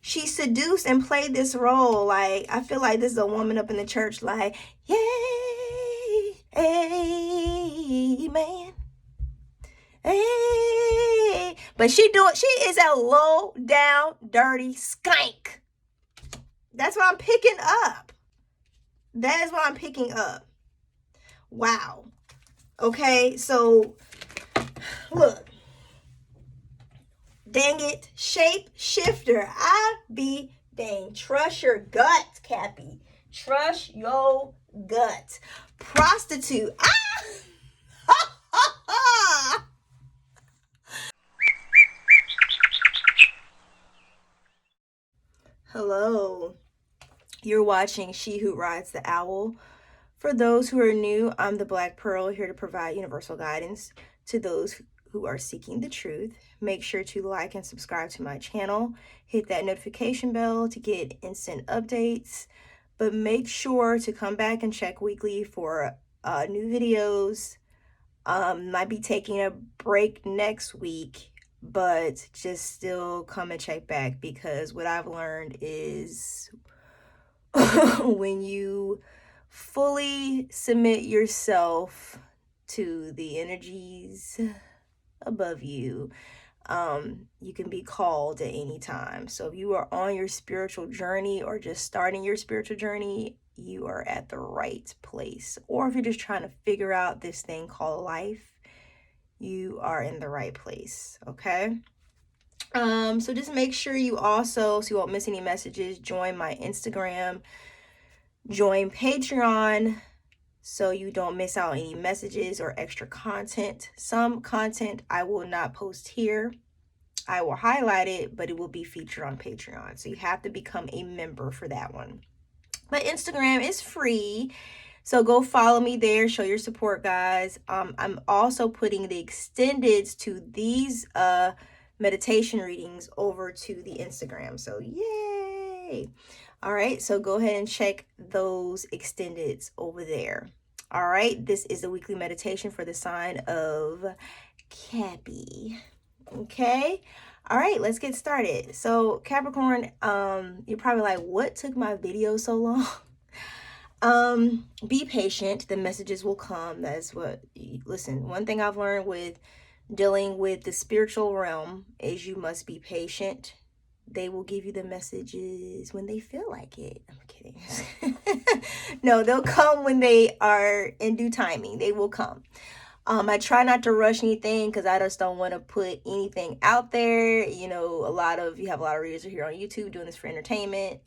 she seduced and played this role. Like, I feel like this is a woman up in the church, like, yay, amen, hey. But she is a low down, dirty skank. That's what I'm picking up. That is what I'm picking up. Wow. Okay, so look. Dang it, shapeshifter. I be dang. Trust your gut, Cappy. Trust your gut. Prostitute. Hello. You're watching She Who Rides the Owl. For those who are new, I'm the Black Pearl, here to provide universal guidance to those who are seeking the truth. Make sure to like and subscribe to my channel. Hit that notification bell to get instant updates. But make sure to come back and check weekly for new videos. Might be taking a break next week, but just still come and check back, because what I've learned is when you fully submit yourself to the energies above you, you can be called at any time. So if you are on your spiritual journey or just starting your spiritual journey, you are at the right place. Or if you're just trying to figure out this thing called life, you are in the right place. Okay. So just make sure you also, so you won't miss any messages, join my Instagram, join Patreon, so you don't miss out any messages or extra content. Some content I will not post here. I will highlight it, but it will be featured on Patreon. So you have to become a member for that one. But Instagram is free, so go follow me there. Show your support, guys. I'm also putting the extendeds to these meditation readings over to the Instagram. So yay! All right, so go ahead and check those extendeds over there. All right, this is a weekly meditation for the sign of Cappy. Okay. All right, let's get started. So Capricorn, you're probably like, what took my video so long? Be patient. The messages will come. That's what, listen, one thing I've learned with dealing with the spiritual realm is you must be patient. They will give you the messages when they feel like it. I'm kidding. No, they'll come when they are in due timing. They will come. I try not to rush anything because I just don't want to put anything out there. You know, you have a lot of readers here on YouTube doing this for entertainment.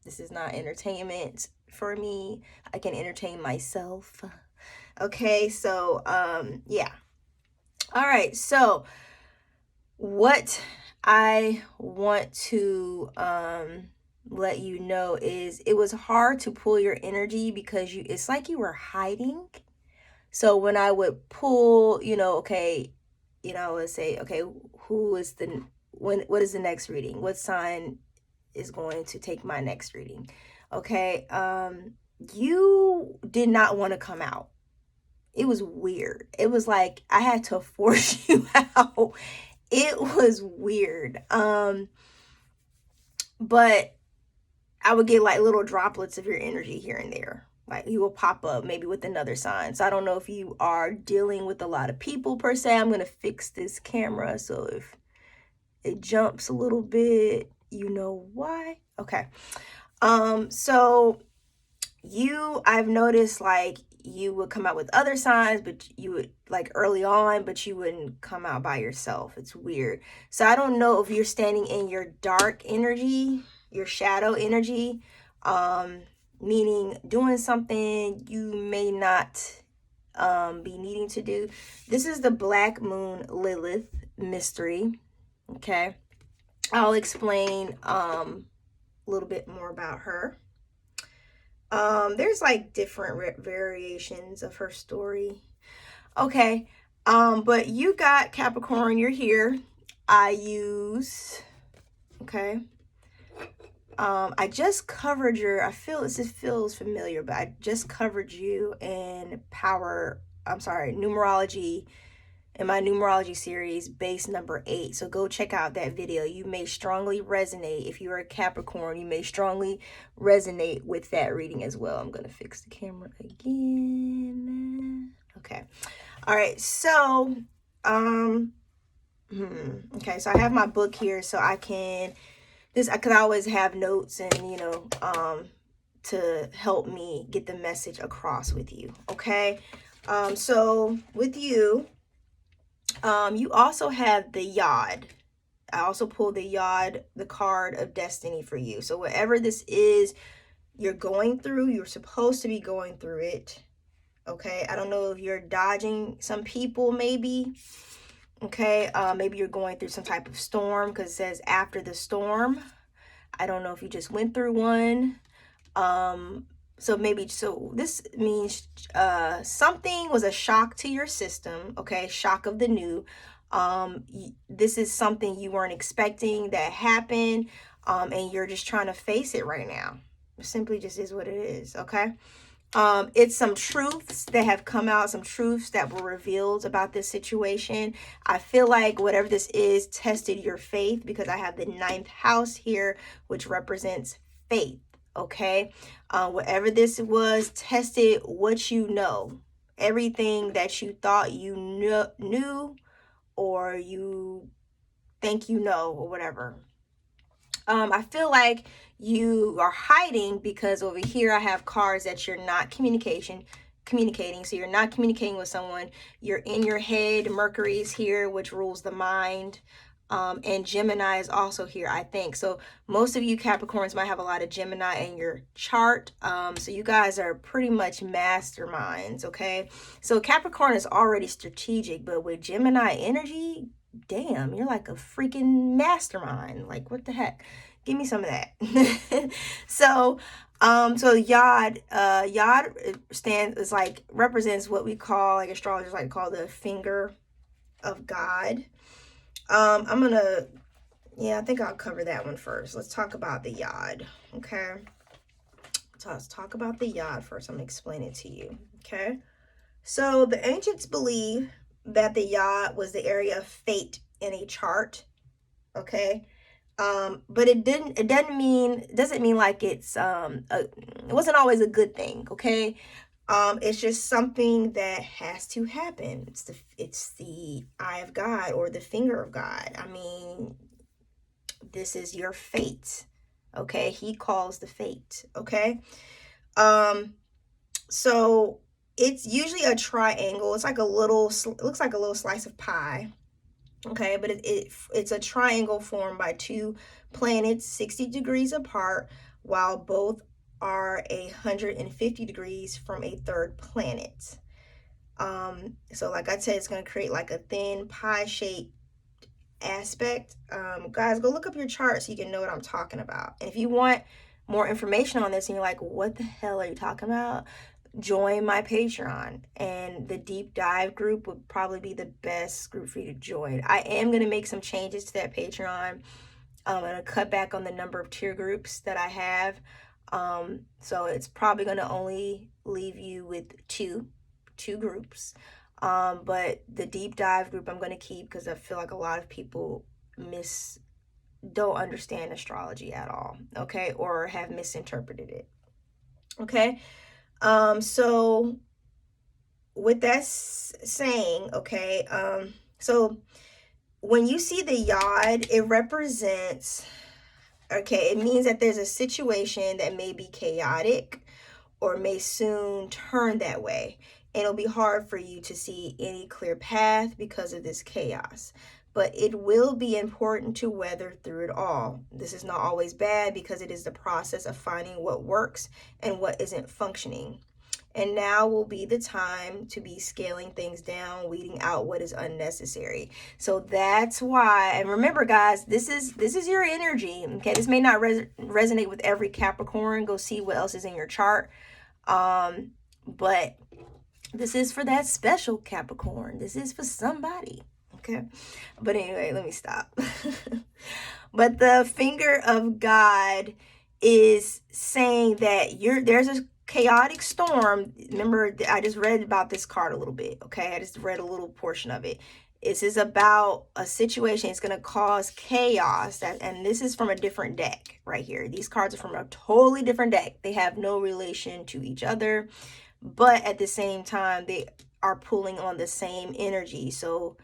This is not entertainment for me. I can entertain myself. Okay, so yeah. All right, so what I want to let you know is it was hard to pull your energy because it's like you were hiding. So when I would pull, okay, I would say, okay, what is the next reading? What sign is going to take my next reading? Okay, you did not want to come out. It was weird. It was like I had to force you out. It was weird. But I would get like little droplets of your energy here and there. Like you will pop up maybe with another sign. So I don't know if you are dealing with a lot of people per se. I'm going to fix this camera. So if it jumps a little bit, you know why. Okay. So I've noticed like you would come out with other signs, but you would like early on, but you wouldn't come out by yourself. It's weird. So I don't know if you're standing in your dark energy, your shadow energy, meaning doing something you may not be needing to do. This is the Black Moon Lilith mystery. Okay. I'll explain a little bit more about her. There's like different variations of her story. Okay. But you got Capricorn, you're here. Okay. I just covered it feels familiar, but I just covered you in numerology in my numerology series, base number 8. So go check out that video. You may strongly resonate. If you're a Capricorn, you may strongly resonate with that reading as well. I'm going to fix the camera again. Okay. All right. So, okay. So I have my book here so I can, because I always have notes and, to help me get the message across with you. Okay. So with you, you also have the Yod. I also pulled the Yod, the card of destiny for you. So whatever this is you're going through, you're supposed to be going through it. Okay. I don't know if you're dodging some people, maybe. Okay. Maybe you're going through some type of storm, because it says after the storm. I don't know if you just went through one. So this means something was a shock to your system. Okay. Shock of the new. This is something you weren't expecting that happened. And you're just trying to face it right now. It simply just is what it is. Okay. It's some truths that have come out, some truths that were revealed about this situation. I feel like whatever this is tested your faith, because I have the 9th house here, which represents faith. Okay. Whatever this was tested what you know, everything that you thought you knew or you think you know or whatever. I feel like you are hiding, because over here I have cards that you're not communicating. So you're not communicating with someone. You're in your head. Mercury is here, which rules the mind. And Gemini is also here, I think. So most of you Capricorns might have a lot of Gemini in your chart. So you guys are pretty much masterminds, okay? So Capricorn is already strategic, but with Gemini energy, damn, you're like a freaking mastermind. Like, what the heck? Give me some of that. So Yod represents what we call, like astrologers like to call, the finger of God. I think I'll cover that one first. Let's talk about the Yod. Okay. So let's talk about the Yod first. I'm going to explain it to you. Okay. So the ancients believe that the Yod was the area of fate in a chart. Okay. But it doesn't mean like it wasn't always a good thing. Okay. It's just something that has to happen. It's the eye of God, or the finger of God. I mean, this is your fate. Okay. He calls the fate. Okay. So it's usually a triangle. It's like it looks like a little slice of pie. Okay. But it's a triangle formed by 2 planets 60 degrees apart, while both are 150 degrees from a third planet. So like I said, it's going to create like a thin pie shaped aspect. Guys, go look up your chart so you can know what I'm talking about. And if you want more information on this and you're like, what the hell are you talking about? Join my Patreon, and the deep dive group would probably be the best group for you to join. I am going to make some changes to that Patreon. I'm going to cut back on the number of tier groups that I have. So it's probably going to only leave you with two groups. But the deep dive group I'm going to keep, because I feel like a lot of people don't understand astrology at all. Okay. Or have misinterpreted it. Okay. So with that saying, okay. So when you see the Yod, it represents, okay, it means that there's a situation that may be chaotic or may soon turn that way. And it'll be hard for you to see any clear path because of this chaos. But it will be important to weather through it all. This is not always bad, because it is the process of finding what works and what isn't functioning. And now will be the time to be scaling things down, weeding out what is unnecessary. So that's why, and remember guys, this is your energy. Okay, this may not resonate with every Capricorn. Go see what else is in your chart. But this is for that special Capricorn. This is for somebody. Okay. But anyway, let me stop. But the finger of God is saying that there's a chaotic storm. Remember, I just read about this card a little bit. Okay. I just read a little portion of it. This is about a situation. It's going to cause chaos. And this is from a different deck right here. These cards are from a totally different deck. They have no relation to each other, but at the same time, they are pulling on the same energy. So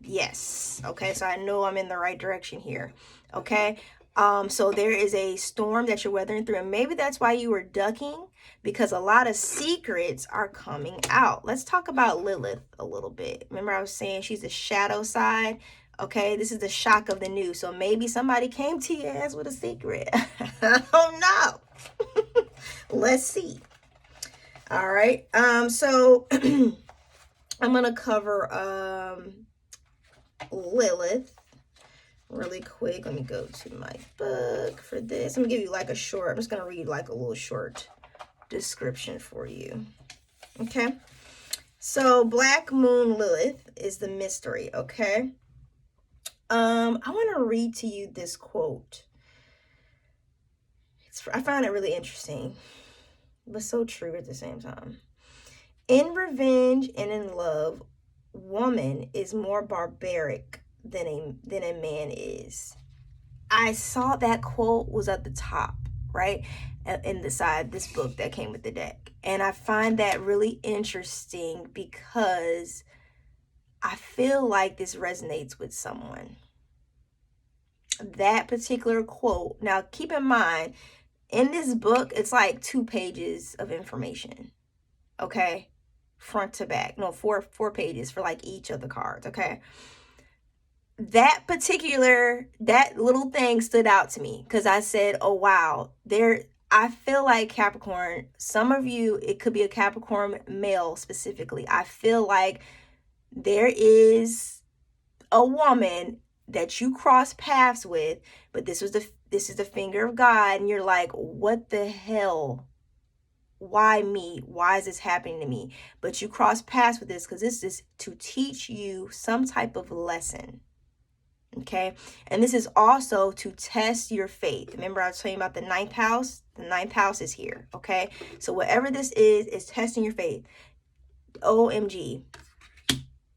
yes. Okay. So I know I'm in the right direction here. Okay. So there is a storm that you're weathering through, and maybe that's why you were ducking, because a lot of secrets are coming out. Let's talk about Lilith a little bit. Remember I was saying she's the shadow side. Okay, this is the shock of the new. So maybe somebody came to your ass with a secret. Oh no. Let's see. All right. So I'm gonna cover Lilith really quick. Let me go to my book for this. I'm gonna give you like a short, I'm just gonna read like a little short description for you. Okay, so Black Moon Lilith is the mystery. Okay, I want to read to you this quote. I find it really interesting, but so true at the same time. In revenge and in love, woman is more barbaric than a man is. I saw that quote was at the top, right? In the side, this book that came with the deck. And I find that really interesting because I feel like this resonates with someone. That particular quote. Now, keep in mind, in this book, it's like 2 pages of information. Okay? Front to back. No, four pages for like each of the cards. Okay? That little thing stood out to me because I said, oh wow, I feel like Capricorn, some of you, it could be a Capricorn male specifically. I feel like there is a woman that you cross paths with, but this is the finger of God, and you're like, what the hell? Why me? Why is this happening to me? But you cross paths with this because this is to teach you some type of lesson. Okay, and this is also to test your faith. Remember I was telling you about the 9th house? The 9th house is here. Okay, so whatever this is testing your faith. OMG.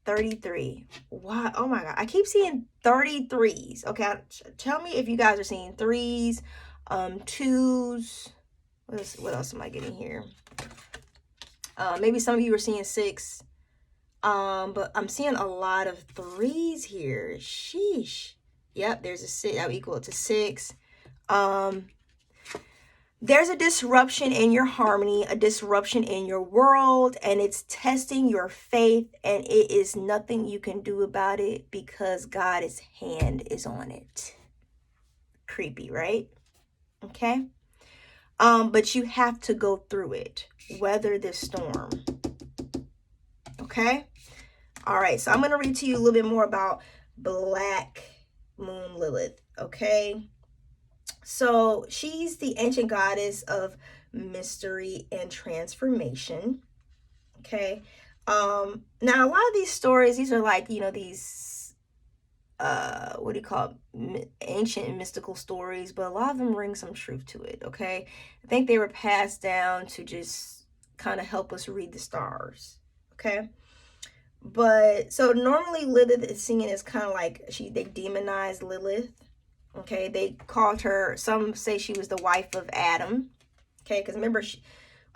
33. Why? Oh my God, I keep seeing 33s. Okay, tell me if you guys are seeing 3s, 2s. What else am I getting here? Maybe some of you are seeing 6. But I'm seeing a lot of 3s here. Sheesh. Yep, there's a 6. That would equal to 6. There's a disruption in your harmony, a disruption in your world, and it's testing your faith, and it is nothing you can do about it because God's hand is on it. Creepy, right? Okay. But you have to go through it. Weather this storm. Okay. All right, so I'm going to read to you a little bit more about Black Moon Lilith, okay? So she's the ancient goddess of mystery and transformation, okay? Now, a lot of these stories, these are like, these, what do you call it? Ancient and mystical stories, but a lot of them bring some truth to it, okay? I think they were passed down to just kind of help us read the stars, okay? But so normally Lilith is seen as kind of like they demonized Lilith. Okay, they called her, some say she was the wife of Adam. Okay, because remember,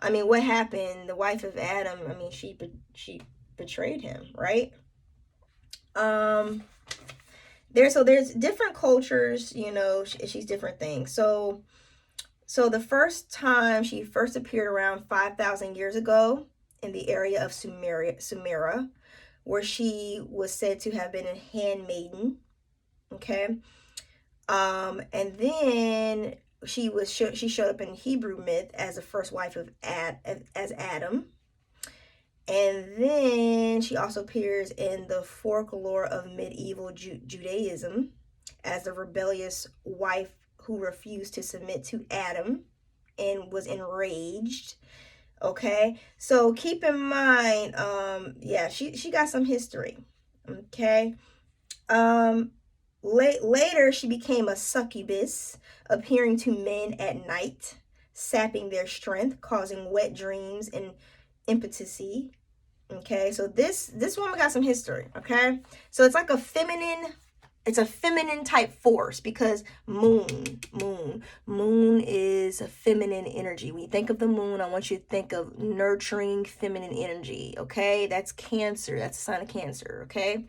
what happened? The wife of Adam, she betrayed him, right? There's different cultures, she's different things. So the first time she first appeared around 5,000 years ago in the area of Sumeria, where she was said to have been a handmaiden. Okay. And then she showed up in Hebrew myth as the first wife of as Adam. And then she also appears in the folklore of medieval Judaism as the rebellious wife who refused to submit to Adam and was enraged. Okay, so keep in mind, she got some history. Okay, later she became a succubus, appearing to men at night, sapping their strength, causing wet dreams and impotency. Okay, so this woman got some history. Okay, so it's like a feminine, it's a feminine type force, because moon is a feminine energy. When you think of the moon, I want you to think of nurturing feminine energy. Okay, that's Cancer. That's the sign of Cancer. Okay.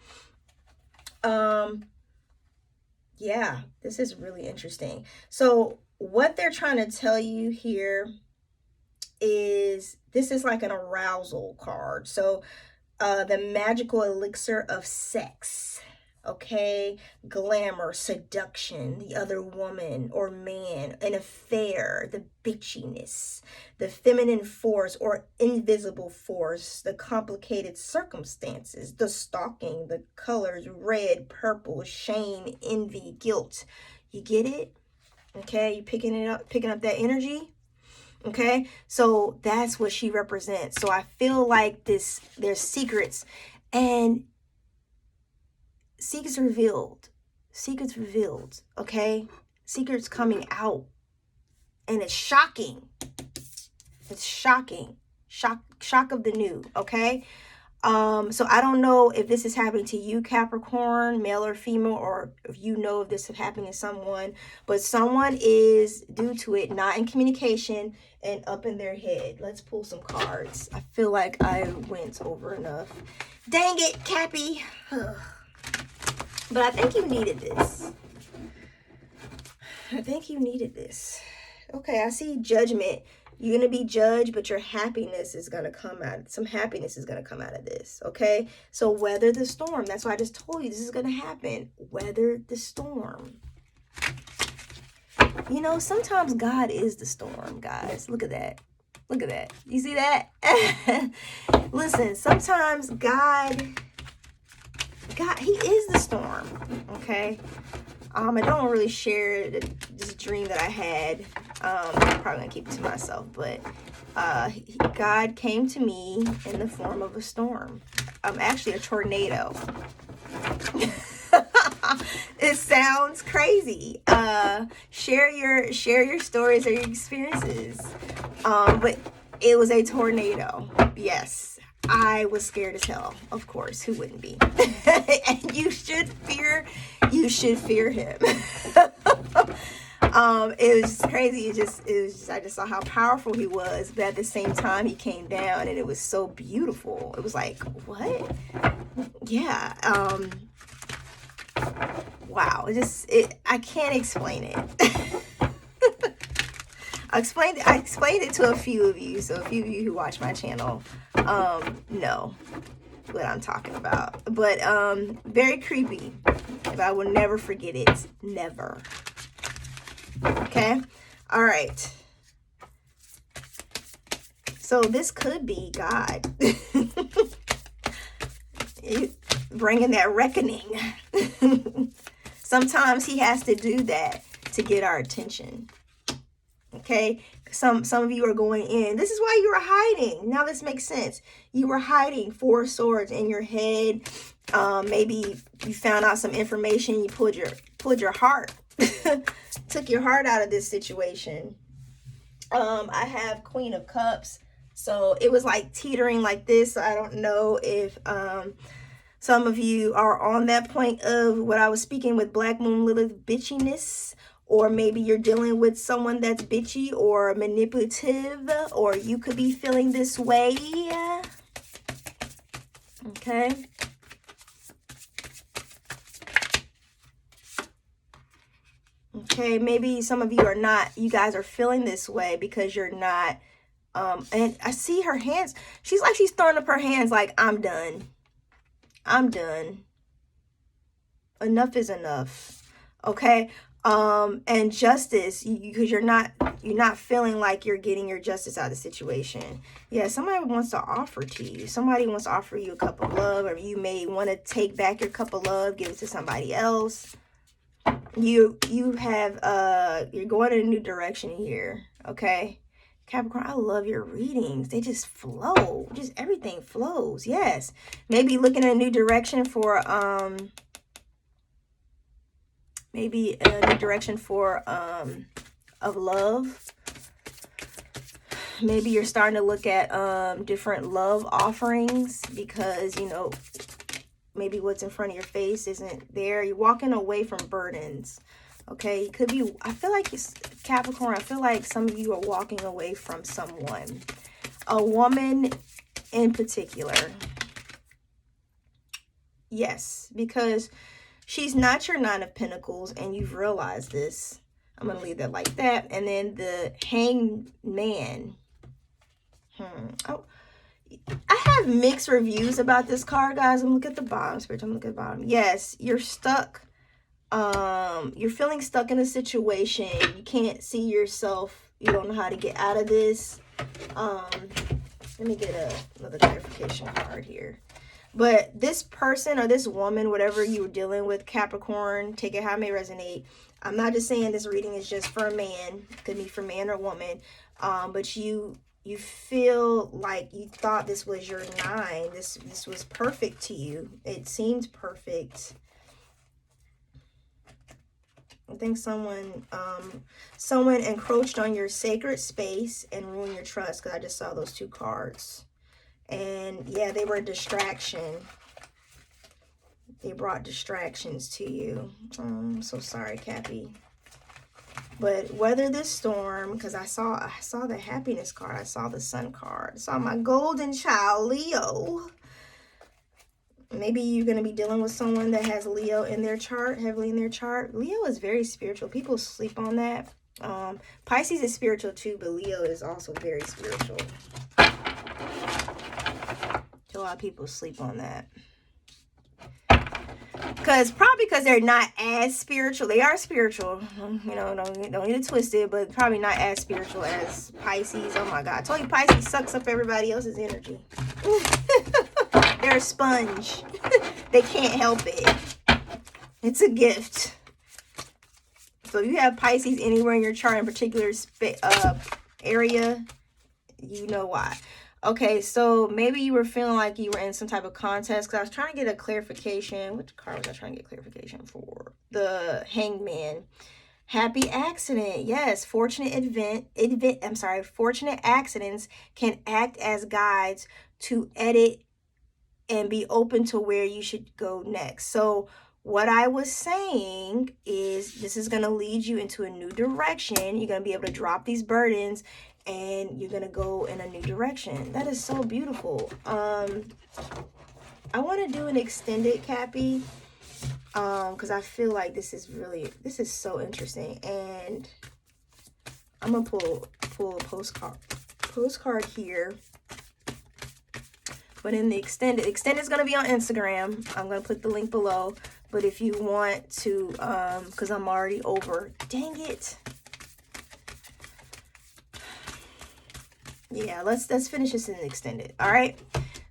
Yeah, this is really interesting. So what they're trying to tell you here is this is like an arousal card. So the magical elixir of sex, okay, glamour, seduction, the other woman or man, an affair, the bitchiness, the feminine force or invisible force, the complicated circumstances, the stalking, the colors red, purple, shame, envy, guilt. You get it? Okay, you picking up that energy. Okay, so that's what she represents. So I feel like there's secrets, and secrets revealed. Okay, secrets coming out, and it's shocking. Shock of the new. Okay. So I don't know if this is happening to you, Capricorn, male or female, or if you know if this is happening to someone, but someone is, due to it, not in communication and up in their head. Let's pull some cards. I feel like I went over enough. Dang it, Cappy. But I think you needed this. Okay, I see judgment. You're going to be judged, but your happiness is going to come out. Some happiness is going to come out of this, okay? So weather the storm. That's why I just told you this is going to happen. Weather the storm. You know, sometimes God is the storm, guys. Look at that. You see that? Listen, sometimes God, he is the storm, okay? I don't really share this dream that I had. I'm probably gonna keep it to myself, but God came to me in the form of a storm. Actually a tornado. It sounds crazy. Share your stories or your experiences. But it was a tornado. Yes. I was scared as hell. Of course, who wouldn't be? And you should fear him. It was crazy. I just saw how powerful he was, but at the same time he came down and it was so beautiful. It was like, what? Yeah. Wow. I can't explain it. I explained it to a few of you, so a few of you who watch my channel know what I'm talking about. But very creepy. But I will never forget it. Never. Okay? All right. So this could be God bringing that reckoning. Sometimes he has to do that to get our attention. Okay, some of you are going in. This is why you were hiding. Now this makes sense. You were hiding 4 swords in your head. Maybe you found out some information. You pulled your heart, took your heart out of this situation. I have Queen of Cups, so it was like teetering like this. So I don't know if some of you are on that point of what I was speaking with Black Moon Lilith bitchiness. Or maybe you're dealing with someone that's bitchy or manipulative, or you could be feeling this way. Okay. Okay, maybe some of you are not, you guys are feeling this way because you're not, and I see her hands, she's throwing up her hands like, I'm done. Enough is enough. Okay. And justice, because you're not feeling like you're getting your justice out of the situation. Yeah, somebody wants to offer to you. Somebody wants to offer you a cup of love, or you may want to take back your cup of love, give it to somebody else. You have you're going in a new direction here. Okay, Capricorn, I love your readings. They just flow. Just everything flows. Yes, maybe looking in a new direction for maybe a new direction for of love. Maybe you're starting to look at different love offerings because, you know, maybe what's in front of your face isn't there. You're walking away from burdens. Okay, it could be, I feel like it's Capricorn. I feel like some of you are walking away from someone, a woman in particular. Yes, because she's not your Nine of Pentacles, and you've realized this. I'm going to leave that like that. And then the Hanged Man. Oh, I have mixed reviews about this card, guys. I'm looking at the bottom, Spirit. I'm looking at the bottom. Yes, you're stuck. You're feeling stuck in a situation. You can't see yourself. You don't know how to get out of this. Let me get another clarification card here. But this person or this woman, whatever you were dealing with, Capricorn, take it how it may resonate. I'm not just saying this reading is just for a man. It could be for man or woman. But you feel like you thought this was your 9. This was perfect to you. It seemed perfect. I think someone encroached on your sacred space and ruined your trust, because I just saw those 2 cards. And yeah, they were a distraction. They brought distractions to you. I'm so sorry, Cappy. But weather this storm, because I saw the happiness card. I saw the sun card. I saw my golden child, Leo. Maybe you're going to be dealing with someone that has Leo in their chart, heavily in their chart. Leo is very spiritual. People sleep on that. Pisces is spiritual too, but Leo is also very spiritual. A lot of people sleep on that. Probably because they're not as spiritual. They are spiritual. You know, don't get it twisted, but probably not as spiritual as Pisces. Oh my God. I told you Pisces sucks up everybody else's energy. They're a sponge. They can't help it. It's a gift. So if you have Pisces anywhere in your chart, in particular area, you know why. Okay, so maybe you were feeling like you were in some type of contest, because I was trying to get a clarification. Which card was I trying to get clarification for? The Hanged Man. Happy accident. Yes, fortunate fortunate accidents can act as guides to edit and be open to where you should go next. So what I was saying is this is going to lead you into a new direction. You're going to be able to drop these burdens and you're going to go in a new direction. That is so beautiful. I want to do an extended, Cappy, because I feel like this is so interesting. And I'm going to pull a postcard here. But in the extended is going to be on Instagram. I'm going to put the link below. But if you want to, because I'm already over. Dang it. Yeah, let's finish this in the extended. All right.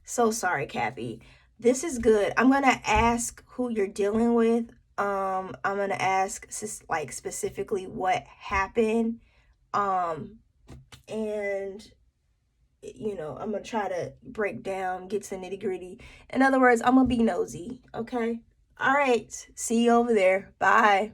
So sorry, Cappy. This is good. I'm going to ask who you're dealing with. I'm going to ask like specifically what happened. And you know, I'm going to try to break down, get to the nitty gritty. In other words, I'm going to be nosy. Okay. All right. See you over there. Bye.